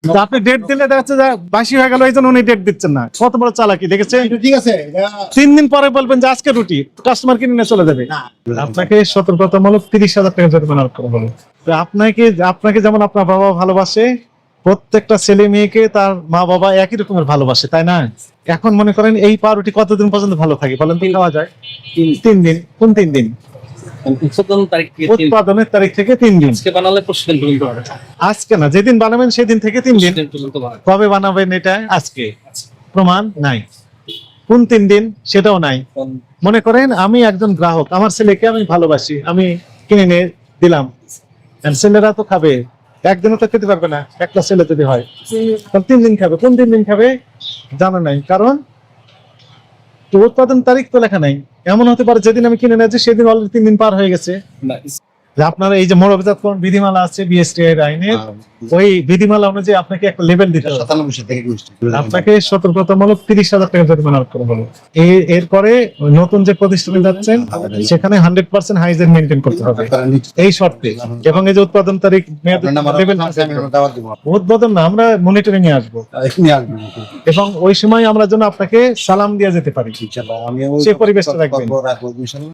আপনি ডেট দিলে দেখা যাচ্ছে যে বাসি হয়ে গেল, এই জন্য উনি ডেট দিচ্ছেন না। কত বড় চালাকি দেখেছেন। ঠিক আছে 3 দিন পরে বলবেন যে আজকে রুটি, কাস্টমার কিনে নিয়ে চলে যাবে। আপনাকে সতর্কতামূলক 30,000 টাকা জরিমানা করতে হবে। তো আপনাকে যেমন আপনার বাবা ভালোবাসে, প্রত্যেকটা ছেলে মেয়েকে তার মা বাবা একই রকমের ভালোবাসে, তাই না? এখন মনে করেন এই পাউরুটি কতদিন পর্যন্ত ভালো থাকে বলেন তো? খাওয়া যায় 3 দিন। কোন 3 দিন? উৎপাদন তারিখ থেকে উৎপাদনের তারিখ থেকে 3 দিন। আজকে বানালে পরশু দিন পর্যন্ত হবে। আজকে না, যেদিন বানাবেন সেদিন থেকে 3 দিন। পরশু দিন পর্যন্ত হবে। কবে বানাবেন এটা? আজকে। প্রমাণ নাই। কোন 3 দিন সেটাও নাই। মনে করেন আমি একজন গ্রাহক, আমার ছেলেকে আমি ভালোবাসি, আমি কিনে নিয়ে দিলাম, আর ছেলেরা তো খাবে, একদিনও তো খেতে পারবে না। একটা ছেলে যদি হয় তাহলে 3 দিন খাবে। কোন 3 দিন খাবে জানা নাই, কারণ তো উৎপাদন তারিখ তো লেখা নাই। এমন হতে পারে যেদিন আমি কিনে নিয়েছি সেদিন অলরেডি 3 দিন পার হয়ে গেছে। না, যে আপনার এই যে মোড়কজাতকরণ বিধিমালা আছে বিএসটি এর আইনের, ওই বিধিমালা অনুযায়ী আপনাকে একটা লেভেল দিতে হবে। 97 থেকে 20 আপনাকে সতর্কতামূলক 30,000 টাকা জরিমানা করতে হবে। এরপরে নতুন যে প্রতিষ্ঠানে যাচ্ছেন সেখানে 100% হাইজিন মেনটেন করতে হবে এই শর্তে, এবং এই যে উৎপাদন তারিখ মেয়াদ লেভেল উদ্বোধন না, আমরা মনিটরিং এ আসবো, এবং ওই সময় আমরা যেন আপনাকে সালাম দিয়ে যেতে পারি, ইনশাআল্লাহ আমি সে পরিবেশটা রাখবেন। রাখবো ইনশাআল্লাহ।